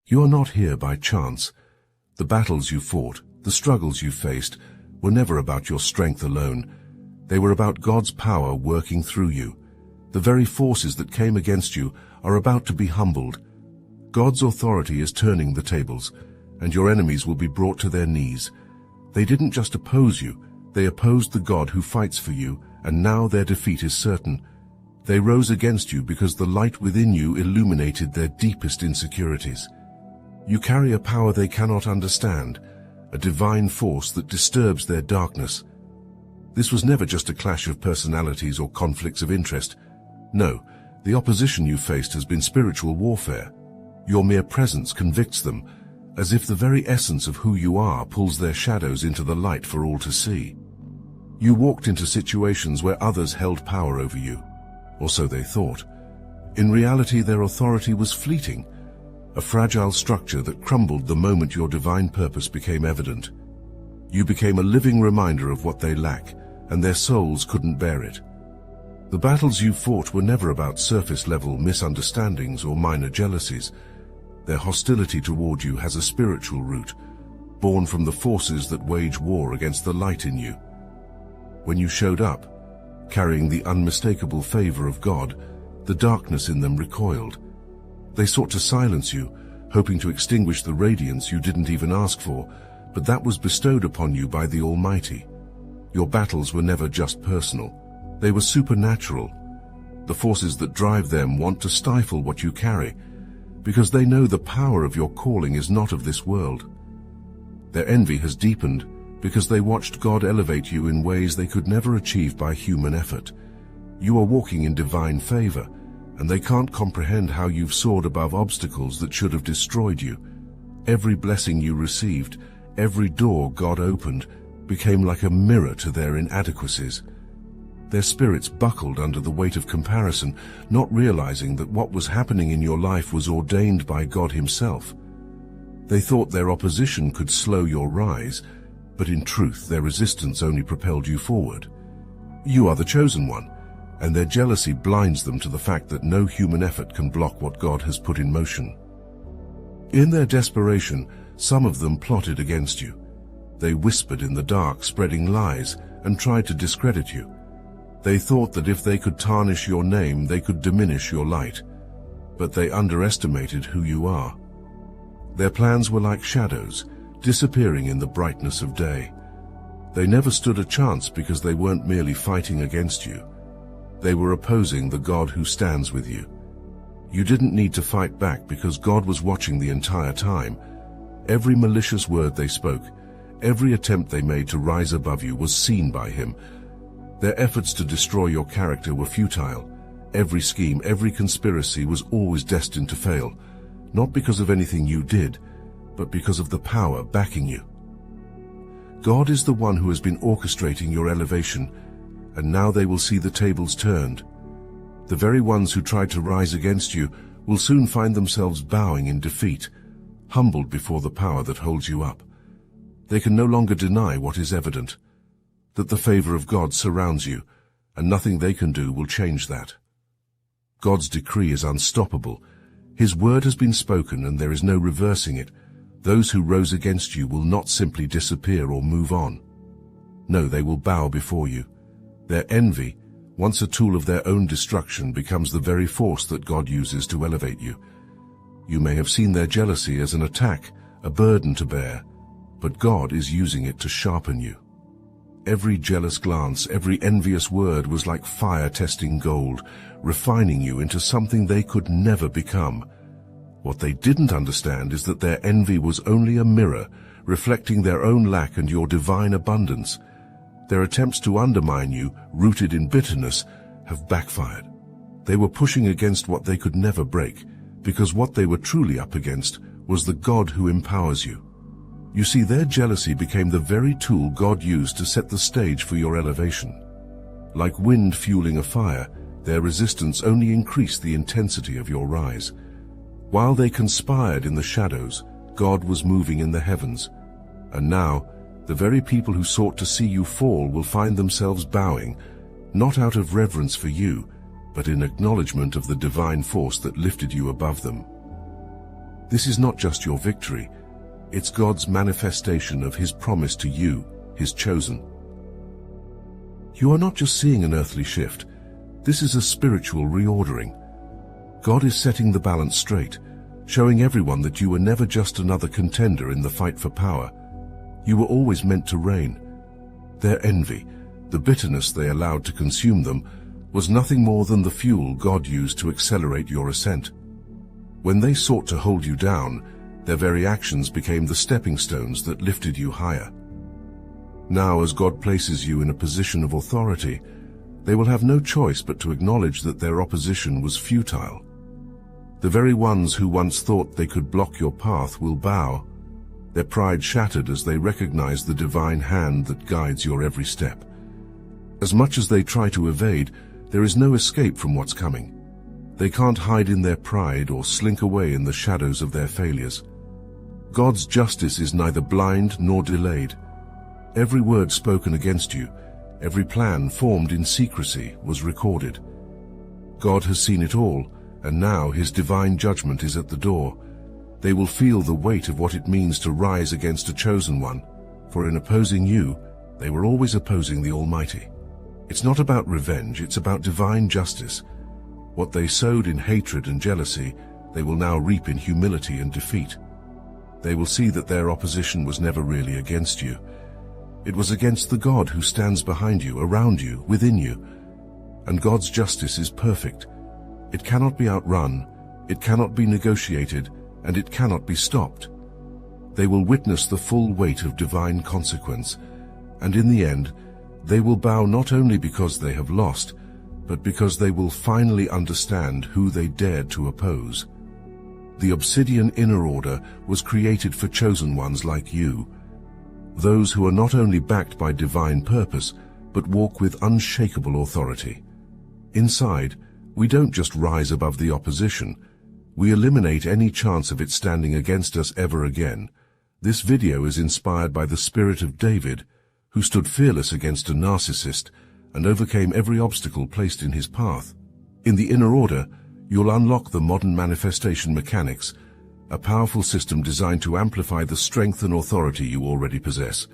You are not here by chance. The battles you fought, the struggles you faced, were never about your strength alone. They were about God's power working through you. The very forces that came against you are about to be humbled. God's authority is turning the tables, and your enemies will be brought to their knees. They didn't just oppose you, they opposed the God who fights for you, and now their defeat is certain. They rose against you because the light within you illuminated their deepest insecurities. You carry a power they cannot understand, a divine force that disturbs their darkness. This was never just a clash of personalities or conflicts of interest. No, the opposition you faced has been spiritual warfare. Your mere presence convicts them, as if the very essence of who you are pulls their shadows into the light for all to see. You walked into situations where others held power over you, or so they thought. In reality, their authority was fleeting, a fragile structure that crumbled the moment your divine purpose became evident. You became a living reminder of what they lack, and their souls couldn't bear it. The battles you fought were never about surface-level misunderstandings or minor jealousies. Their hostility toward you has a spiritual root, born from the forces that wage war against the light in you. When you showed up, carrying the unmistakable favor of God, the darkness in them recoiled. They sought to silence you, hoping to extinguish the radiance you didn't even ask for, but that was bestowed upon you by the Almighty. Your battles were never just personal. They were supernatural. The forces that drive them want to stifle what you carry, because they know the power of your calling is not of this world. Their envy has deepened because they watched God elevate you in ways they could never achieve by human effort. You are walking in divine favor, and they can't comprehend how you've soared above obstacles that should have destroyed you. Every blessing you received, every door God opened, became like a mirror to their inadequacies. Their spirits buckled under the weight of comparison, not realizing that what was happening in your life was ordained by God Himself. They thought their opposition could slow your rise, but in truth their resistance only propelled you forward. You are the chosen one, and their jealousy blinds them to the fact that no human effort can block what God has put in motion. In their desperation, some of them plotted against you. They whispered in the dark, spreading lies, and tried to discredit you. They thought that if they could tarnish your name, they could diminish your light. But they underestimated who you are. Their plans were like shadows, disappearing in the brightness of day. They never stood a chance because they weren't merely fighting against you. They were opposing the God who stands with you. You didn't need to fight back because God was watching the entire time. Every malicious word they spoke, every attempt they made to rise above you was seen by Him. Their efforts to destroy your character were futile. Every scheme, every conspiracy was always destined to fail, not because of anything you did, but because of the power backing you. God is the one who has been orchestrating your elevation, and now they will see the tables turned. The very ones who tried to rise against you will soon find themselves bowing in defeat, humbled before the power that holds you up. They can no longer deny what is evident, that the favor of God surrounds you, and nothing they can do will change that. God's decree is unstoppable. His word has been spoken, and there is no reversing it. Those who rose against you will not simply disappear or move on. No, they will bow before you. Their envy, once a tool of their own destruction, becomes the very force that God uses to elevate you. You may have seen their jealousy as an attack, a burden to bear, but God is using it to sharpen you. Every jealous glance, every envious word was like fire testing gold, refining you into something they could never become. What they didn't understand is that their envy was only a mirror, reflecting their own lack and your divine abundance. Their attempts to undermine you, rooted in bitterness, have backfired. They were pushing against what they could never break, because what they were truly up against was the God who empowers you. You see, their jealousy became the very tool God used to set the stage for your elevation. Like wind fueling a fire, their resistance only increased the intensity of your rise. While they conspired in the shadows, God was moving in the heavens. And now, the very people who sought to see you fall will find themselves bowing, not out of reverence for you, but in acknowledgement of the divine force that lifted you above them. This is not just your victory, it's God's manifestation of His promise to you, His chosen. You are not just seeing an earthly shift, this is a spiritual reordering. God is setting the balance straight, showing everyone that you were never just another contender in the fight for power. You were always meant to reign. Their envy, the bitterness they allowed to consume them, was nothing more than the fuel God used to accelerate your ascent. When they sought to hold you down, their very actions became the stepping stones that lifted you higher. Now, as God places you in a position of authority, they will have no choice but to acknowledge that their opposition was futile. The very ones who once thought they could block your path will bow, their pride shattered as they recognize the divine hand that guides your every step. As much as they try to evade, there is no escape from what's coming. They can't hide in their pride or slink away in the shadows of their failures. God's justice is neither blind nor delayed. Every word spoken against you, every plan formed in secrecy was recorded. God has seen it all, and now His divine judgment is at the door. They will feel the weight of what it means to rise against a chosen one, for in opposing you, they were always opposing the Almighty. It's not about revenge, it's about divine justice. What they sowed in hatred and jealousy, they will now reap in humility and defeat. They will see that their opposition was never really against you. It was against the God who stands behind you, around you, within you. And God's justice is perfect. It cannot be outrun, it cannot be negotiated, and it cannot be stopped. They will witness the full weight of divine consequence, and in the end, they will bow not only because they have lost, but because they will finally understand who they dared to oppose. The obsidian inner order was created for chosen ones like you, those who are not only backed by divine purpose, but walk with unshakable authority. Inside, we don't just rise above the opposition, we eliminate any chance of it standing against us ever again. This video is inspired by the spirit of David, who stood fearless against a narcissist and overcame every obstacle placed in his path. In the inner order, you'll unlock the modern manifestation mechanics, a powerful system designed to amplify the strength and authority you already possess.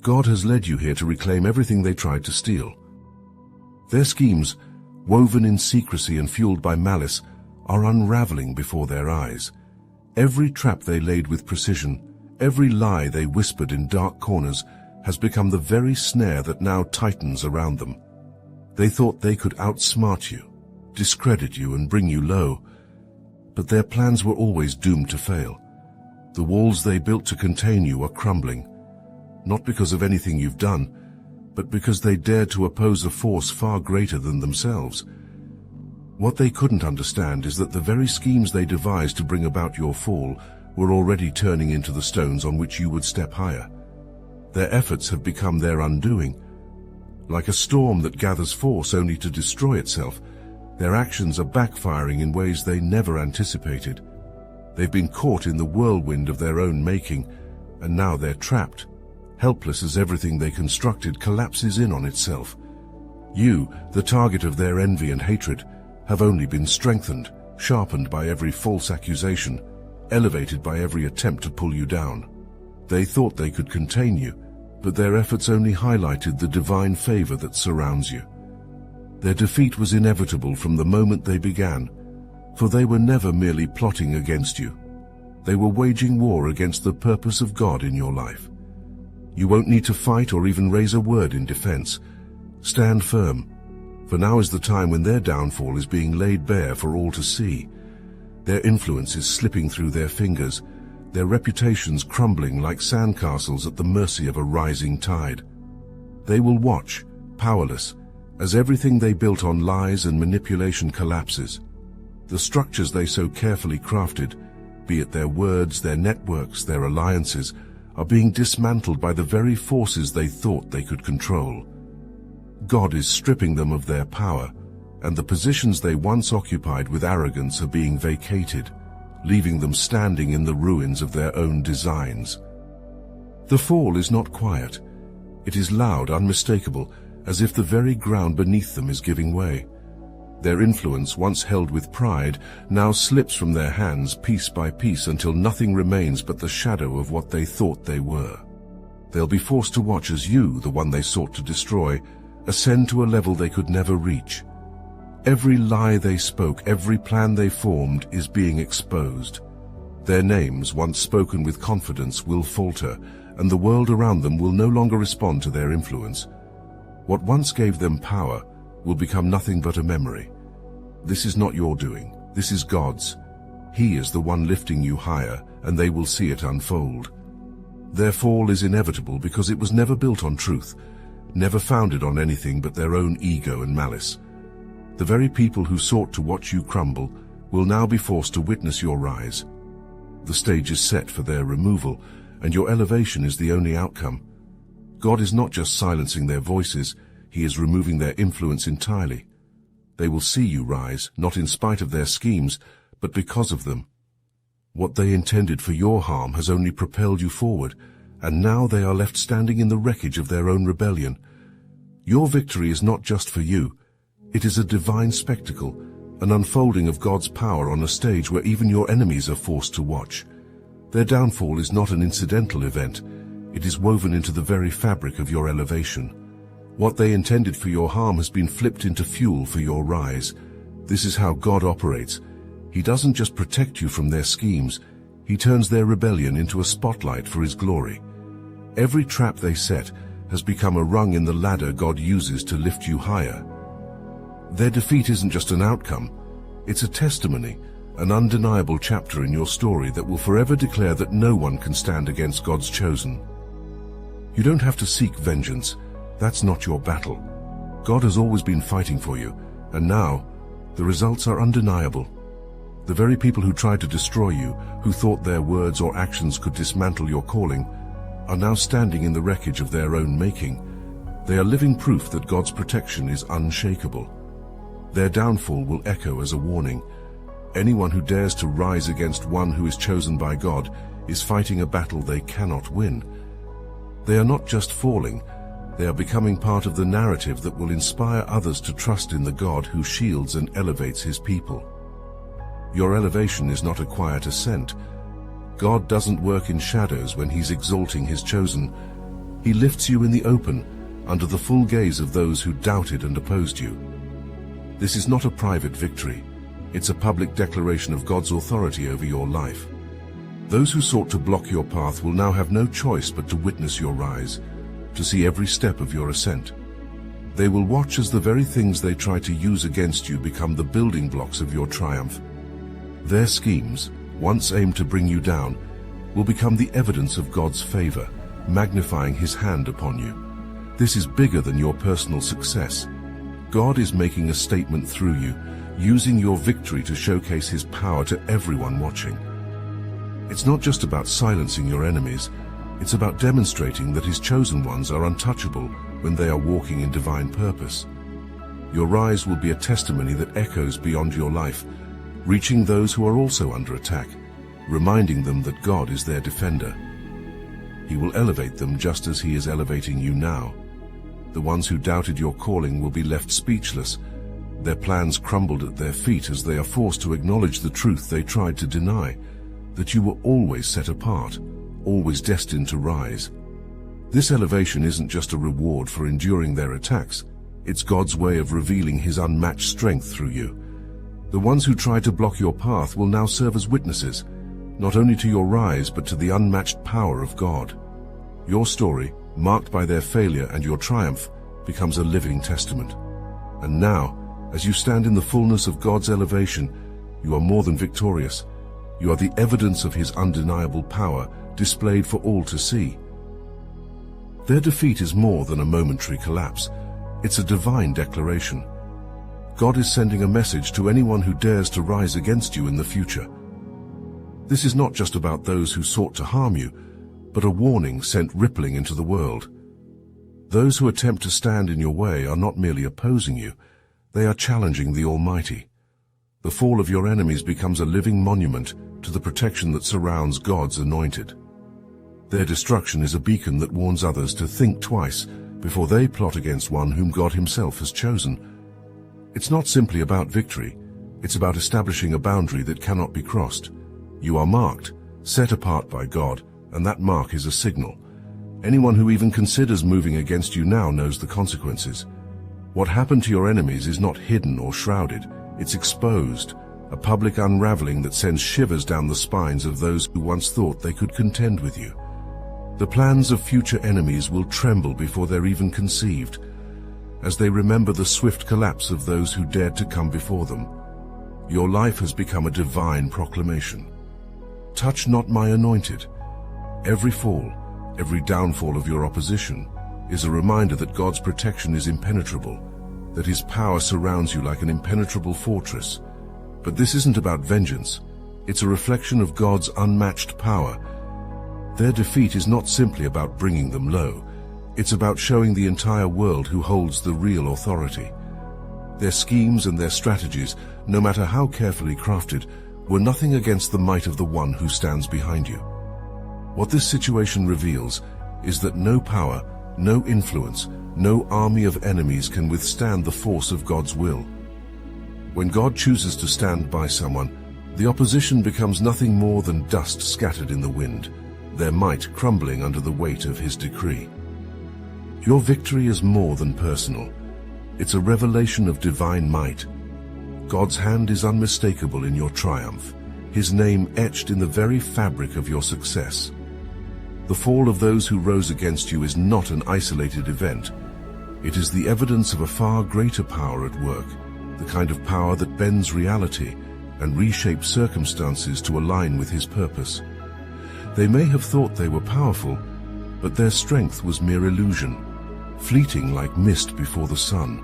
God has led you here to reclaim everything they tried to steal. Their schemes, woven in secrecy and fueled by malice, are unraveling before their eyes. Every trap they laid with precision, every lie they whispered in dark corners, has become the very snare that now tightens around them. They thought they could outsmart you, discredit you, and bring you low. But their plans were always doomed to fail. The walls they built to contain you are crumbling, not because of anything you've done, but because they dared to oppose a force far greater than themselves. What they couldn't understand is that the very schemes they devised to bring about your fall were already turning into the stones on which you would step higher. Their efforts have become their undoing. Like a storm that gathers force only to destroy itself, their actions are backfiring in ways they never anticipated. They've been caught in the whirlwind of their own making, and now they're trapped, helpless as everything they constructed collapses in on itself. You, the target of their envy and hatred, have only been strengthened, sharpened by every false accusation, elevated by every attempt to pull you down. They thought they could contain you, but their efforts only highlighted the divine favor that surrounds you. Their defeat was inevitable from the moment they began, for they were never merely plotting against you. They were waging war against the purpose of God in your life. You won't need to fight or even raise a word in defense. Stand firm, for now is the time when their downfall is being laid bare for all to see. Their influence is slipping through their fingers, their reputations crumbling like sandcastles at the mercy of a rising tide. They will watch, powerless, as everything they built on lies and manipulation collapses. The structures they so carefully crafted, be it their words, their networks, their alliances, are being dismantled by the very forces they thought they could control. God is stripping them of their power, and the positions they once occupied with arrogance are being vacated, leaving them standing in the ruins of their own designs. The fall is not quiet. It is loud, unmistakable, as if the very ground beneath them is giving way. Their influence, once held with pride, now slips from their hands piece by piece until nothing remains but the shadow of what they thought they were. They'll be forced to watch as you, the one they sought to destroy, ascend to a level they could never reach. Every lie they spoke, every plan they formed is being exposed. Their names, once spoken with confidence, will falter, and the world around them will no longer respond to their influence. What once gave them power will become nothing but a memory. This is not your doing, this is God's. He is the one lifting you higher, and they will see it unfold. Their fall is inevitable because it was never built on truth, never founded on anything but their own ego and malice. The very people who sought to watch you crumble will now be forced to witness your rise. The stage is set for their removal, and your elevation is the only outcome. God is not just silencing their voices, He is removing their influence entirely. They will see you rise, not in spite of their schemes, but because of them. What they intended for your harm has only propelled you forward, and now they are left standing in the wreckage of their own rebellion. Your victory is not just for you. It is a divine spectacle, an unfolding of God's power on a stage where even your enemies are forced to watch. Their downfall is not an incidental event. It is woven into the very fabric of your elevation. What they intended for your harm has been flipped into fuel for your rise. This is how God operates. He doesn't just protect you from their schemes. He turns their rebellion into a spotlight for His glory. Every trap they set has become a rung in the ladder God uses to lift you higher. Their defeat isn't just an outcome, it's a testimony, an undeniable chapter in your story that will forever declare that no one can stand against God's chosen. You don't have to seek vengeance. That's not your battle. God has always been fighting for you, and now the results are undeniable. The very people who tried to destroy you, who thought their words or actions could dismantle your calling, are now standing in the wreckage of their own making. They are living proof that God's protection is unshakable. Their downfall will echo as a warning. Anyone who dares to rise against one who is chosen by God is fighting a battle they cannot win. They are not just falling, they are becoming part of the narrative that will inspire others to trust in the God who shields and elevates His people. Your elevation is not a quiet ascent. God doesn't work in shadows when He's exalting His chosen. He lifts you in the open, under the full gaze of those who doubted and opposed you. This is not a private victory. It's a public declaration of God's authority over your life. Those who sought to block your path will now have no choice but to witness your rise, to see every step of your ascent. They will watch as the very things they try to use against you become the building blocks of your triumph. Their schemes, once aimed to bring you down, will become the evidence of God's favor, magnifying His hand upon you. This is bigger than your personal success. God is making a statement through you, using your victory to showcase His power to everyone watching. It's not just about silencing your enemies, it's about demonstrating that His chosen ones are untouchable when they are walking in divine purpose. Your rise will be a testimony that echoes beyond your life, reaching those who are also under attack, reminding them that God is their defender. He will elevate them just as He is elevating you now. The ones who doubted your calling will be left speechless. Their plans crumbled at their feet as they are forced to acknowledge the truth they tried to deny, that you were always set apart, always destined to rise. This elevation isn't just a reward for enduring their attacks, it's God's way of revealing His unmatched strength through you. The ones who tried to block your path will now serve as witnesses, not only to your rise but to the unmatched power of God. Your story, marked by their failure and your triumph, becomes a living testament. And now, as you stand in the fullness of God's elevation, you are more than victorious. You are the evidence of His undeniable power, displayed for all to see. Their defeat is more than a momentary collapse. It's a divine declaration. God is sending a message to anyone who dares to rise against you in the future. This is not just about those who sought to harm you, but a warning sent rippling into the world. Those who attempt to stand in your way are not merely opposing you, they are challenging the Almighty. The fall of your enemies becomes a living monument to the protection that surrounds God's anointed. Their destruction is a beacon that warns others to think twice before they plot against one whom God Himself has chosen. It's not simply about victory. It's about establishing a boundary that cannot be crossed. You are marked, set apart by God, and that mark is a signal. Anyone who even considers moving against you now knows the consequences. What happened to your enemies is not hidden or shrouded. It's exposed, a public unraveling that sends shivers down the spines of those who once thought they could contend with you. The plans of future enemies will tremble before they're even conceived, as they remember the swift collapse of those who dared to come before them. Your life has become a divine proclamation. Touch not my anointed. Every fall, every downfall of your opposition is a reminder that God's protection is impenetrable, that His power surrounds you like an impenetrable fortress. But this isn't about vengeance. It's a reflection of God's unmatched power. Their defeat is not simply about bringing them low. It's about showing the entire world who holds the real authority. Their schemes and their strategies, no matter how carefully crafted, were nothing against the might of the one who stands behind you. What this situation reveals is that no power, no influence, no army of enemies can withstand the force of God's will. When God chooses to stand by someone, the opposition becomes nothing more than dust scattered in the wind, their might crumbling under the weight of His decree. Your victory is more than personal. It's a revelation of divine might. God's hand is unmistakable in your triumph, His name etched in the very fabric of your success. The fall of those who rose against you is not an isolated event. It is the evidence of a far greater power at work, the kind of power that bends reality and reshapes circumstances to align with His purpose. They may have thought they were powerful, but their strength was mere illusion, fleeting like mist before the sun.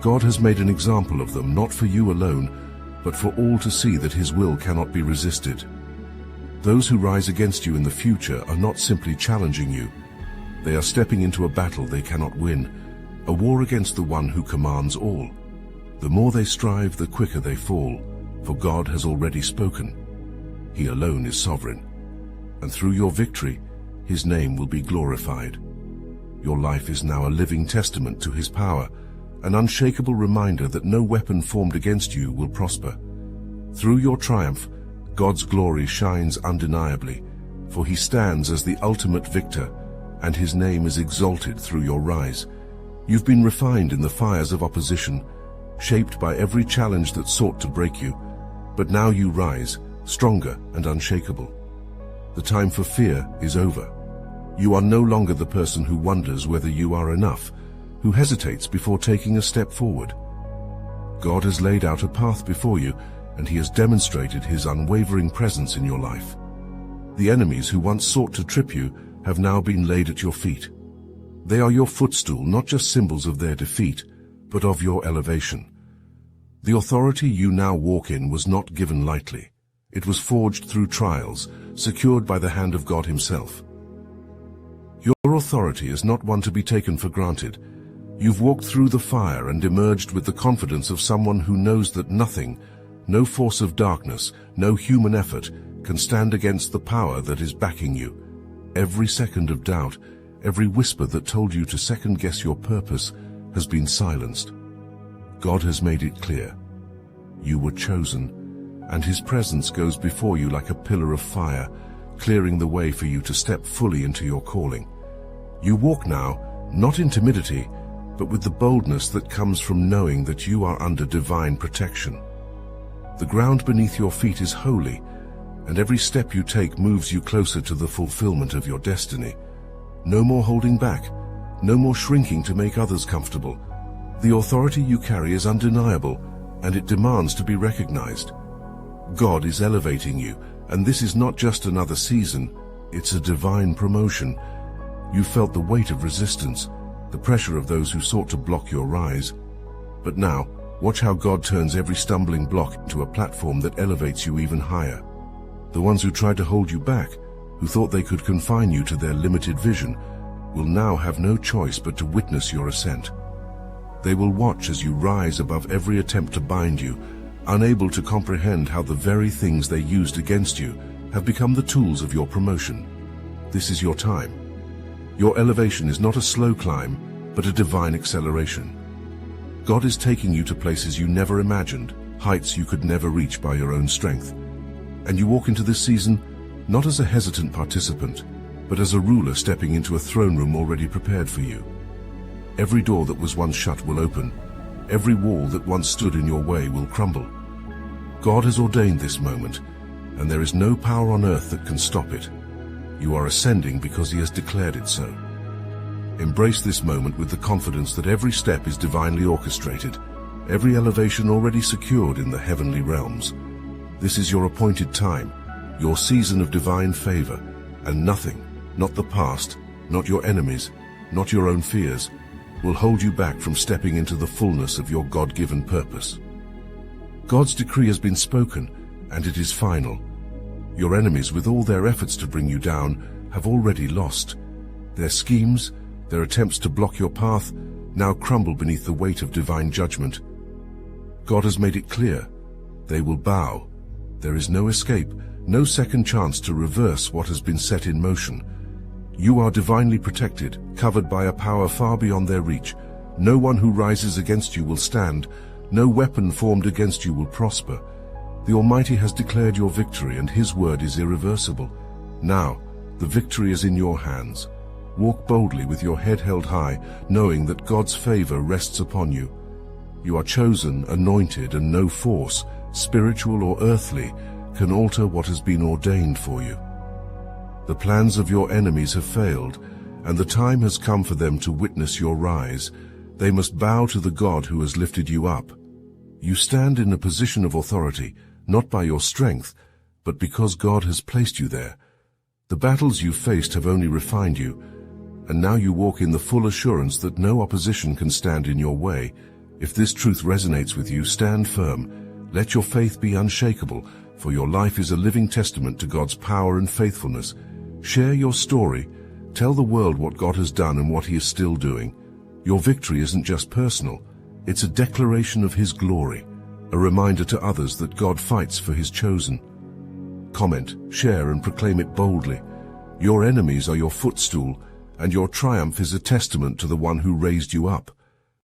God has made an example of them, not for you alone, but for all to see that His will cannot be resisted. Those who rise against you in the future are not simply challenging you. They are stepping into a battle they cannot win, a war against the one who commands all. The more they strive, the quicker they fall, for God has already spoken. He alone is sovereign, and through your victory, His name will be glorified. Your life is now a living testament to His power, an unshakable reminder that no weapon formed against you will prosper. Through your triumph, God's glory shines undeniably, for He stands as the ultimate victor, and His name is exalted through your rise. You've been refined in the fires of opposition, shaped by every challenge that sought to break you, but now you rise, stronger and unshakable. The time for fear is over. You are no longer the person who wonders whether you are enough, who hesitates before taking a step forward. God has laid out a path before you, and He has demonstrated His unwavering presence in your life. The enemies who once sought to trip you have now been laid at your feet. They are your footstool, not just symbols of their defeat, but of your elevation. The authority you now walk in was not given lightly. It was forged through trials, secured by the hand of God Himself. Your authority is not one to be taken for granted. You've walked through the fire and emerged with the confidence of someone who knows that nothing, no force of darkness, no human effort, can stand against the power that is backing you. Every second of doubt, every whisper that told you to second-guess your purpose has been silenced. God has made it clear. You were chosen, and His presence goes before you like a pillar of fire, clearing the way for you to step fully into your calling. You walk now, not in timidity, but with the boldness that comes from knowing that you are under divine protection. The ground beneath your feet is holy, and every step you take moves you closer to the fulfillment of your destiny. No more holding back, no more shrinking to make others comfortable. The authority you carry is undeniable, and it demands to be recognized. God is elevating you, and this is not just another season, it's a divine promotion. You felt the weight of resistance, the pressure of those who sought to block your rise. But now, watch how God turns every stumbling block into a platform that elevates you even higher. The ones who tried to hold you back, who thought they could confine you to their limited vision, will now have no choice but to witness your ascent. They will watch as you rise above every attempt to bind you, unable to comprehend how the very things they used against you have become the tools of your promotion. This is your time. Your elevation is not a slow climb, but a divine acceleration. God is taking you to places you never imagined, heights you could never reach by your own strength. And you walk into this season not as a hesitant participant, but as a ruler stepping into a throne room already prepared for you. Every door that was once shut will open. Every wall that once stood in your way will crumble. God has ordained this moment, and there is no power on earth that can stop it. You are ascending because He has declared it so. Embrace this moment with the confidence that every step is divinely orchestrated, every elevation already secured in the heavenly realms. This is your appointed time, your season of divine favor, and nothing, not the past, not your enemies, not your own fears, will hold you back from stepping into the fullness of your God-given purpose. God's decree has been spoken, and it is final. Your enemies, with all their efforts to bring you down, have already lost. Their schemes, their attempts to block your path, now crumble beneath the weight of divine judgment. God has made it clear. They will bow. There is no escape, no second chance to reverse what has been set in motion. You are divinely protected, covered by a power far beyond their reach. No one who rises against you will stand. No weapon formed against you will prosper. The Almighty has declared your victory, and His word is irreversible. Now, the victory is in your hands. Walk boldly with your head held high, knowing that God's favor rests upon you. You are chosen, anointed, and no force, spiritual or earthly, can alter what has been ordained for you. The plans of your enemies have failed, and the time has come for them to witness your rise. They must bow to the God who has lifted you up. You stand in a position of authority, not by your strength, but because God has placed you there. The battles you faced have only refined you, and now you walk in the full assurance that no opposition can stand in your way. If this truth resonates with you, stand firm. Let your faith be unshakable, for your life is a living testament to God's power and faithfulness. Share your story. Tell the world what God has done and what He is still doing. Your victory isn't just personal. It's a declaration of His glory, a reminder to others that God fights for His chosen. Comment, share, and proclaim it boldly. Your enemies are your footstool, and your triumph is a testament to the one who raised you up.